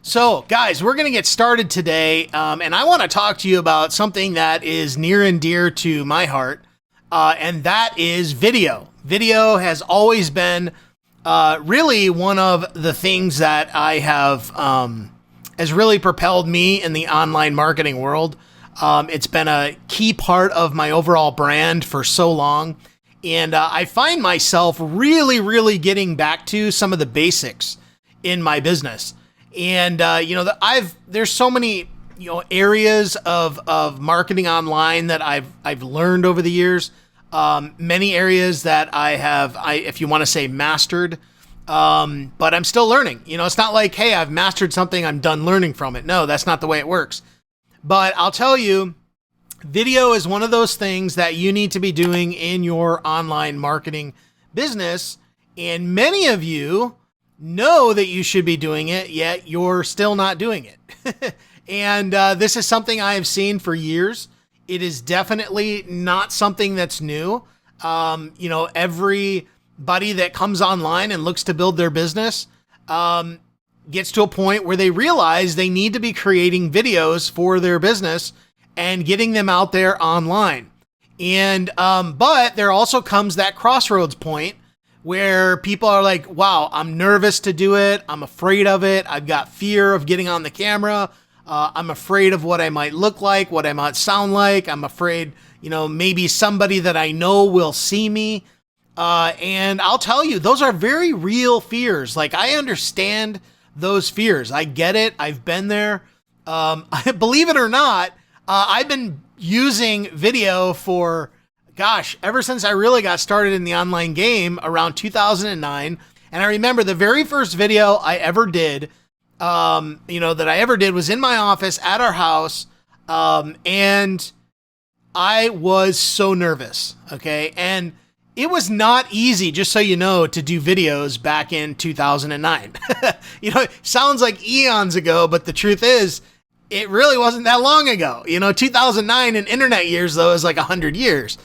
So, guys, we're going to get started today, and I want to talk to you about something that is near and dear to my heart, and that is video. Video has always been really one of the things that I have has really propelled me in the online marketing world. It's been a key part of my overall brand for so long, and I find myself really getting back to some of the basics in my business. And, there's so many, areas of marketing online that I've learned over the years. Many areas that if you want to say mastered, but I'm still learning. It's not like, hey, I've mastered something, I'm done learning from it. No, that's not the way it works. But I'll tell you, video is one of those things that you need to be doing in your online marketing business. And many of you know that you should be doing it, yet you're still not doing it. And this is something I have seen for years. It is definitely not something that's new. Everybody that comes online and looks to build their business gets to a point where they realize they need to be creating videos for their business and getting them out there online. And but there also comes that crossroads point where people are like, wow, I'm nervous to do it. I'm afraid of it. I've got fear of getting on the camera. I'm afraid of what I might look like, what I might sound like. I'm afraid, maybe somebody that I know will see me. And I'll tell you, those are very real fears. Like, I understand those fears. I get it. I've been there. Believe it or not, I've been using video for ever since I really got started in the online game around 2009. And I remember the very first video I ever did, was in my office at our house. And I was so nervous. Okay. And it was not easy, just so you know, to do videos back in 2009. It sounds like eons ago, but the truth is, it really wasn't that long ago. 2009 in internet years, though, is like 100 years.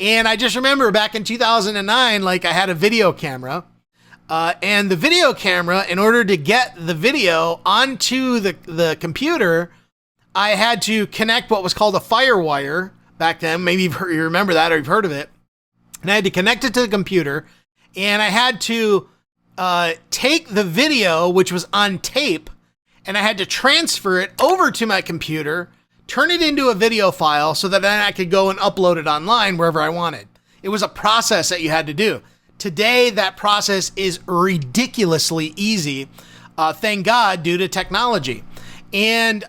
And I just remember back in 2009, I had a video camera, and the video camera, in order to get the video onto the computer, I had to connect what was called a FireWire back then. Maybe you remember that or you've heard of it. And I had to connect it to the computer, and I had to take the video, which was on tape, and I had to transfer it over to my computer, turn it into a video file so that then I could go and upload it online wherever I wanted. It was a process that you had to do. Today, that process is ridiculously easy, thank God, due to technology. And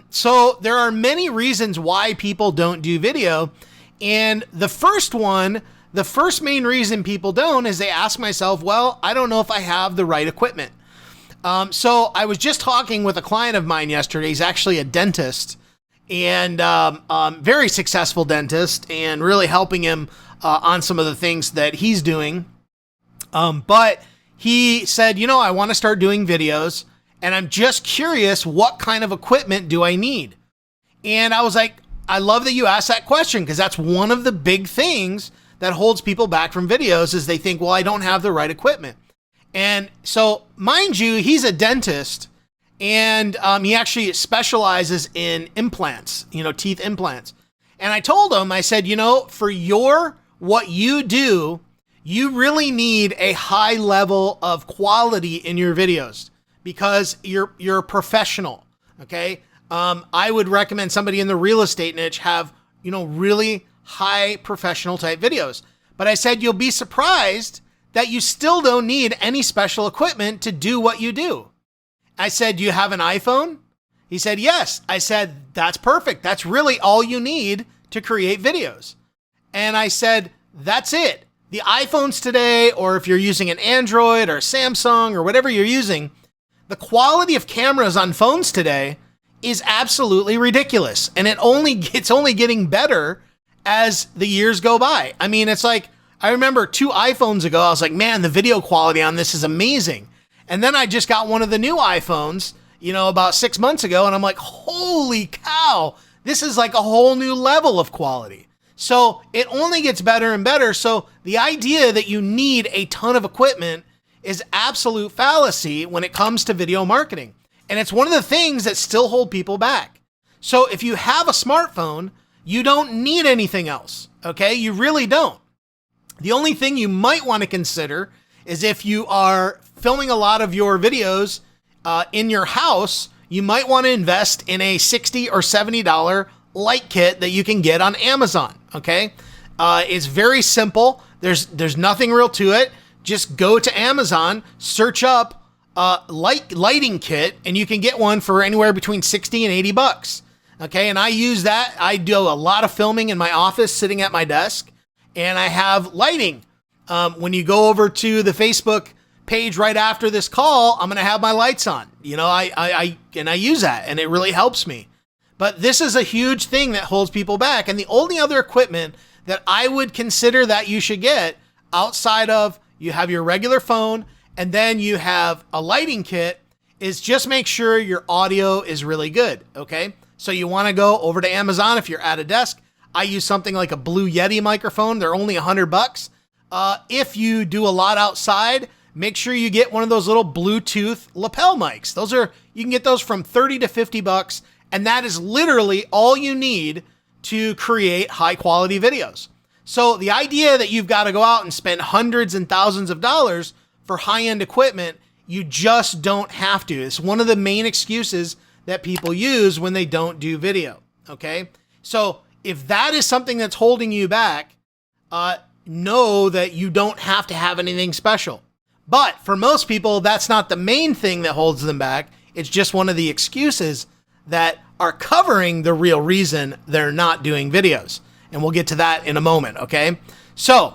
so there are many reasons why people don't do video. And the first main reason people don't is they ask myself, well, I don't know if I have the right equipment. So I was just talking with a client of mine yesterday. He's actually a dentist, and very successful dentist, and really helping him on some of the things that he's doing. But he said, I want to start doing videos, and I'm just curious, what kind of equipment do I need? And I was like, I love that you asked that question, because that's one of the big things that holds people back from videos is they think, well, I don't have the right equipment. And so, mind you, he's a dentist, and he actually specializes in implants, teeth implants. And I told him, I said, for what you do, you really need a high level of quality in your videos because you're a professional. Okay. I would recommend somebody in the real estate niche have, really high professional type videos. But I said, you'll be surprised that you still don't need any special equipment to do what you do. I said, do you have an iPhone? He said, yes. I said, that's perfect. That's really all you need to create videos. And I said, that's it. The iPhones today, or if you're using an Android or Samsung or whatever you're using, the quality of cameras on phones today is absolutely ridiculous. And it's only getting better as the years go by. I mean, it's like, I remember 2 iPhones ago, I was like, man, the video quality on this is amazing. And then I just got one of the new iPhones, about 6 months ago, and I'm like, holy cow, this is like a whole new level of quality. So it only gets better and better. So the idea that you need a ton of equipment is absolute fallacy when it comes to video marketing. And it's one of the things that still hold people back. So if you have a smartphone, you don't need anything else. Okay. You really don't. The only thing you might want to consider is if you are filming a lot of your videos in your house, you might want to invest in a $60 or $70 light kit that you can get on Amazon. Okay. It's very simple. There's nothing real to it. Just go to Amazon, search up lighting kit, and you can get one for anywhere between 60 and 80 bucks. Okay. And I use that. I do a lot of filming in my office sitting at my desk, and I have lighting. When you go over to the Facebook page right after this call, I'm going to have my lights on. You know, I use that, and it really helps me. But this is a huge thing that holds people back. And the only other equipment that I would consider that you should get outside of you have your regular phone and then you have a lighting kit is just make sure your audio is really good. Okay. So you want to go over to Amazon if you're at a desk. I use something like a Blue Yeti microphone. They're only $100. If you do a lot outside, make sure you get one of those little Bluetooth lapel mics. You can get those from 30 to 50 bucks. And that is literally all you need to create high quality videos. So the idea that you've got to go out and spend hundreds and thousands of dollars for high-end equipment, you just don't have to. It's one of the main excuses that people use when they don't do video. Okay. So if that is something that's holding you back, know that you don't have to have anything special. But for most people, that's not the main thing that holds them back. It's just one of the excuses that are covering the real reason they're not doing videos. And we'll get to that in a moment, okay? So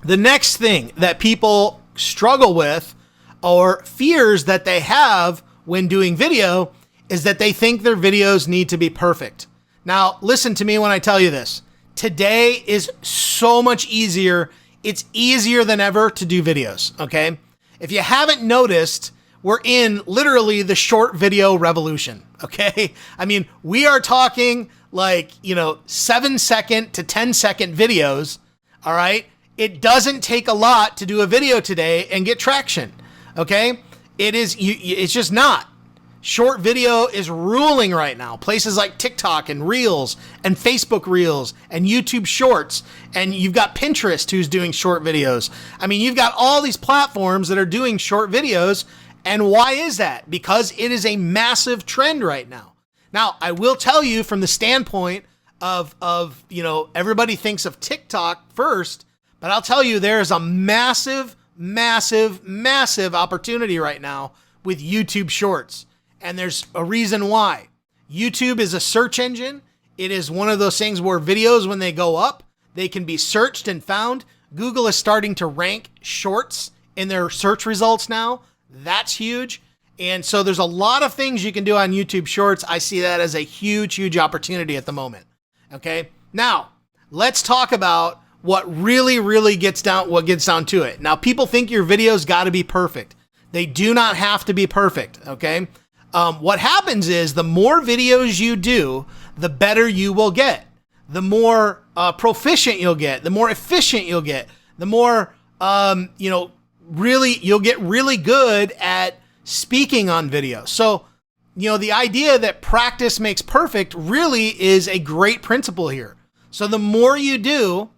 the next thing that people struggle with or fears that they have when doing video is that they think their videos need to be perfect. Now, listen to me when I tell you this. Today is so much easier. It's easier than ever to do videos, okay? If you haven't noticed, we're in literally the short video revolution, okay? I mean, we are talking like, 7-second to 10-second videos, all right? It doesn't take a lot to do a video today and get traction, okay? It's just not. Short video is ruling right now. Places like TikTok and Reels and Facebook Reels and YouTube Shorts. And you've got Pinterest who's doing short videos. I mean, you've got all these platforms that are doing short videos. And why is that? Because it is a massive trend right now. Now, I will tell you from the standpoint of everybody thinks of TikTok first, but I'll tell you there is a massive, massive, massive opportunity right now with YouTube Shorts. And there's a reason why. YouTube is a search engine. It is one of those things where videos, when they go up, they can be searched and found. Google is starting to rank shorts in their search results now. That's huge. And so there's a lot of things you can do on YouTube Shorts. I see that as a huge, huge opportunity at the moment. Okay. Now let's talk about what really gets down to it. Now, people think your videos got to be perfect. They do not have to be perfect. Okay. What happens is the more videos you do, the better you will get. The more proficient you'll get, the more efficient you'll get, the more, you'll get really good at speaking on video. So, the idea that practice makes perfect really is a great principle here. So the more you do,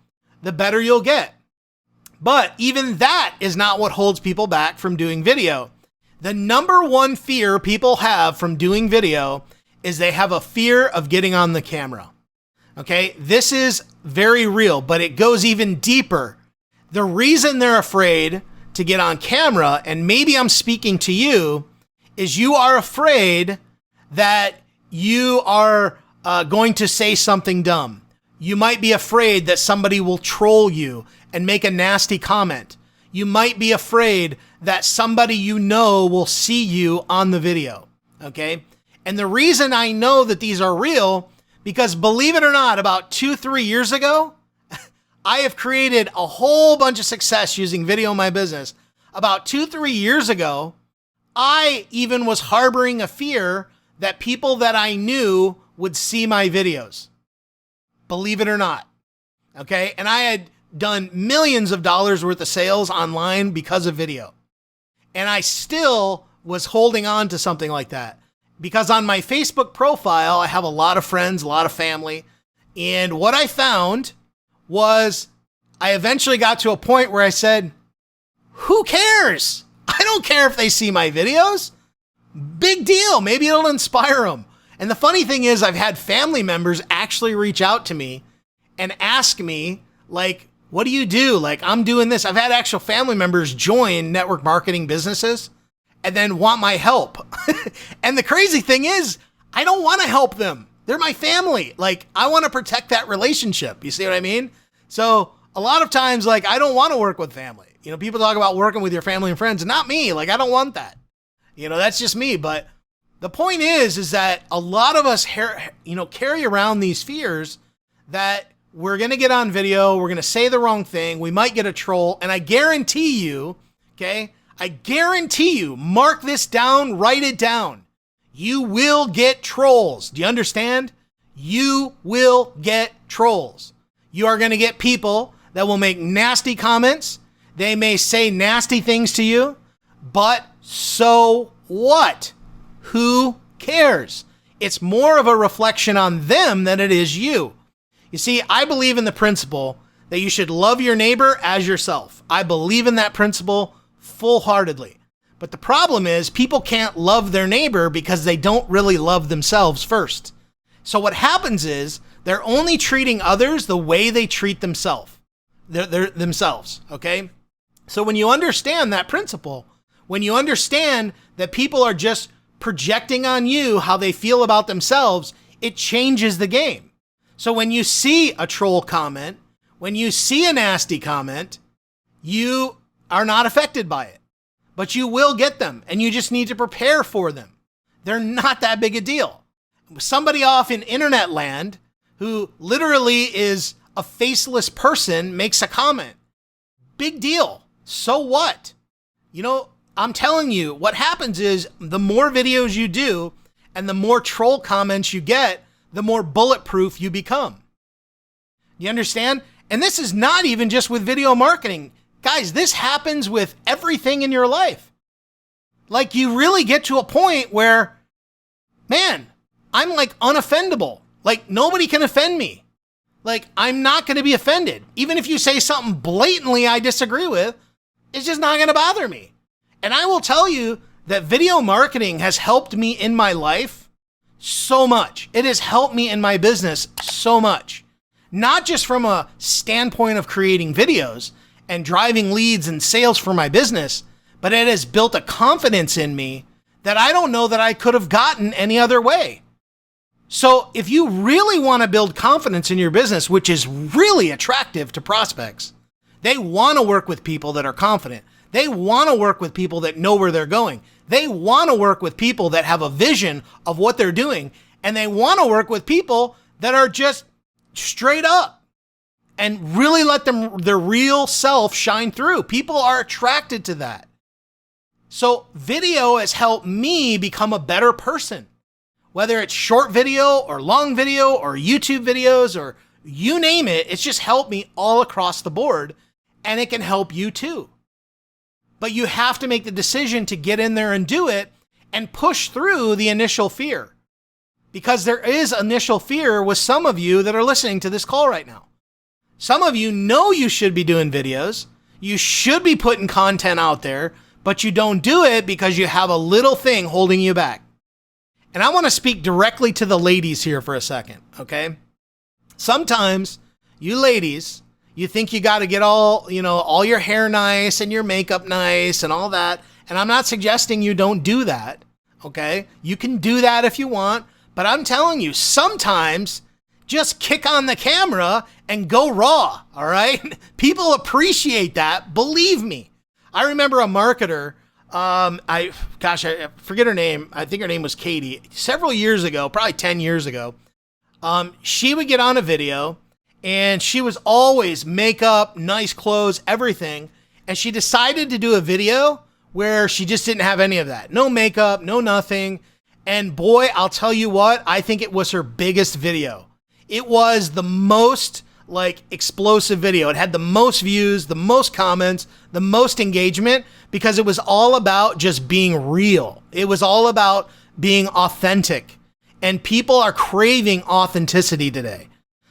the better you'll get. But even that is not what holds people back from doing video. The number one fear people have from doing video is they have a fear of getting on the camera. Okay, this is very real, but it goes even deeper. The reason they're afraid to get on camera, and maybe I'm speaking to you, is you are afraid that you are going to say something dumb. You might be afraid that somebody will troll you and make a nasty comment. You might be afraid that somebody will see you on the video, okay? And the reason I know that these are real, because believe it or not, about 2-3 years ago, I have created a whole bunch of success using video in my business. About 2-3 years ago, I even was harboring a fear that people that I knew would see my videos. Believe it or not, okay? And I had done millions of dollars worth of sales online because of video. And I still was holding on to something like that. Because on my Facebook profile, I have a lot of friends, a lot of family. And what I found was I eventually got to a point where I said, who cares? I don't care if they see my videos. Big deal. Maybe it'll inspire them. And the funny thing is, I've had family members actually reach out to me and ask me, like, what do you do? Like, I'm doing this. I've had actual family members join network marketing businesses and then want my help. And the crazy thing is, I don't want to help them. They're my family. Like, I want to protect that relationship. You see what I mean? So a lot of times, like, I don't want to work with family. You know, people talk about working with your family and friends. Not me. Like, I don't want that. You know, that's just me. But the point is that a lot of us, carry around these fears that we're going to get on video. We're going to say the wrong thing. We might get a troll. And I guarantee you, mark this down, write it down. You will get trolls. Do you understand? You will get trolls. You are going to get people that will make nasty comments. They may say nasty things to you, but so what? Who cares? It's more of a reflection on them than it is you. You see, I believe in the principle that you should love your neighbor as yourself. I believe in that principle full-heartedly. But the problem is people can't love their neighbor because they don't really love themselves first. So what happens is they're only treating others the way they treat themselves. Themselves, okay? So when you understand that principle, when you understand that people are just projecting on you how they feel about themselves, it changes the game. So when you see a troll comment, when you see a nasty comment, you are not affected by it, but you will get them and you just need to prepare for them. They're not that big a deal. Somebody off in internet land who literally is a faceless person makes a comment. Big deal. So what? You know, I'm telling you, what happens is the more videos you do and the more troll comments you get, the more bulletproof you become. You understand? And this is not even just with video marketing. Guys, this happens with everything in your life. Like, you really get to a point where, man, I'm like unoffendable. Like, nobody can offend me. Like, I'm not going to be offended. Even if you say something blatantly I disagree with, it's just not going to bother me. And I will tell you that video marketing has helped me in my life so much. It has helped me in my business so much. Not just from a standpoint of creating videos and driving leads and sales for my business, but it has built a confidence in me that I don't know that I could have gotten any other way. So if you really want to build confidence in your business, which is really attractive to prospects, they want to work with people that are confident. They want to work with people that know where they're going. They want to work with people that have a vision of what they're doing. And they want to work with people that are just straight up and really let their real self shine through. People are attracted to that. So video has helped me become a better person. Whether it's short video or long video or YouTube videos or you name it, it's just helped me all across the board, and it can help you too. But you have to make the decision to get in there and do it and push through the initial fear. Because there is initial fear with some of you that are listening to this call right now. Some of you know you should be doing videos. You should be putting content out there, but you don't do it because you have a little thing holding you back. And I want to speak directly to the ladies here for a second, okay? Sometimes you ladies, you think you got to get all your hair nice and your makeup nice and all that. And I'm not suggesting you don't do that, okay? You can do that if you want, but I'm telling you, sometimes just kick on the camera and go raw, all right? People appreciate that, believe me. I remember a marketer, I forget her name. I think her name was Katie. Several years ago, probably 10 years ago, she would get on a video and she was always makeup, nice clothes, everything. And she decided to do a video where she just didn't have any of that. No makeup, no nothing. And boy, I'll tell you what, I think it was her biggest video. It was the most like explosive video. It had the most views, the most comments, the most engagement, because it was all about just being real. It was all about being authentic, and people are craving authenticity today.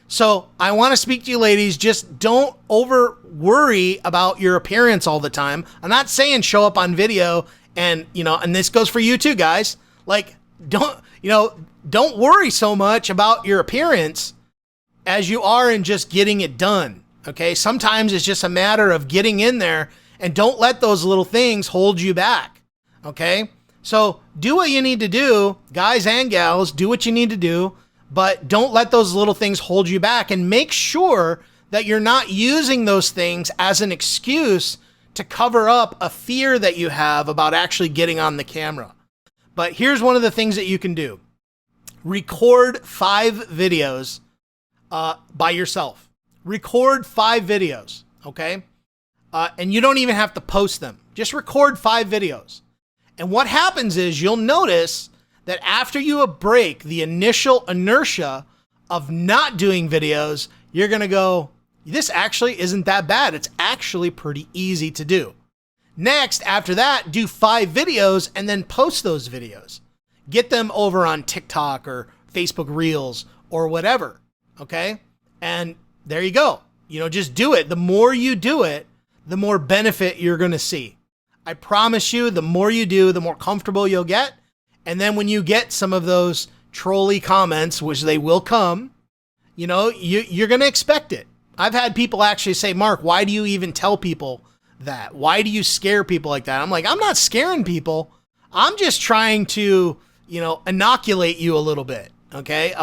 So I want to speak to you ladies, just don't over worry about your appearance all the time. I'm not saying show up on video and, and this goes for you too, guys. Like, don't worry so much about your appearance as you are in just getting it done. Okay. Sometimes it's just a matter of getting in there, and don't let those little things hold you back. Okay. So do what you need to do, guys and gals, do what you need to do, but don't let those little things hold you back, and make sure that you're not using those things as an excuse to cover up a fear that you have about actually getting on the camera. But here's one of the things that you can do. Record 5 videos by yourself. Record 5 videos, okay? And you don't even have to post them. Just record 5 videos. And what happens is you'll notice that after you break the initial inertia of not doing videos, you're going to go, this actually isn't that bad. It's actually pretty easy to do. Next, after that, do 5 videos and then post those videos. Get them over on TikTok or Facebook Reels or whatever, okay? And there you go. Just do it. The more you do it, the more benefit you're going to see. I promise you, the more you do, the more comfortable you'll get. And then when you get some of those trolly comments, which they will come, you're going to expect it. I've had people actually say, Mark, why do you even tell people that? Why do you scare people like that? I'm like, I'm not scaring people. I'm just trying to, inoculate you a little bit. Okay.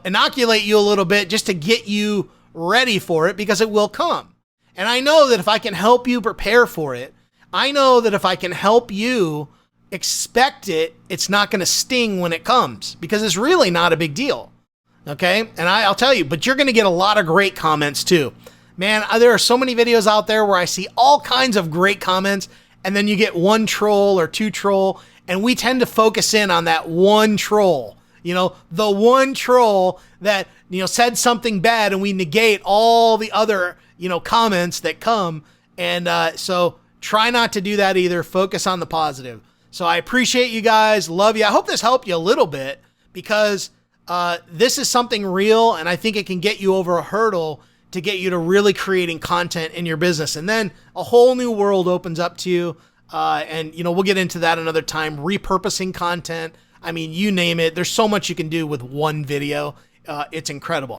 Inoculate you a little bit just to get you ready for it, because it will come. And I know that if I can help you prepare for it, I know that if I can help you expect it, it's not going to sting when it comes, because it's really not a big deal. Okay. And I'll tell you, but you're going to get a lot of great comments too. Man, there are so many videos out there where I see all kinds of great comments, and then you get 1 troll or 2 troll, and we tend to focus in on that 1 troll, the 1 troll that, said something bad, and we negate all the other, comments that come. And so try not to do that either. Focus on the positive. So I appreciate you guys. Love you. I hope this helped you a little bit, because this is something real, and I think it can get you over a hurdle to get you to really creating content in your business. And then a whole new world opens up to you. And we'll get into that another time. Repurposing content. I mean, you name it. There's so much you can do with 1 video. It's incredible.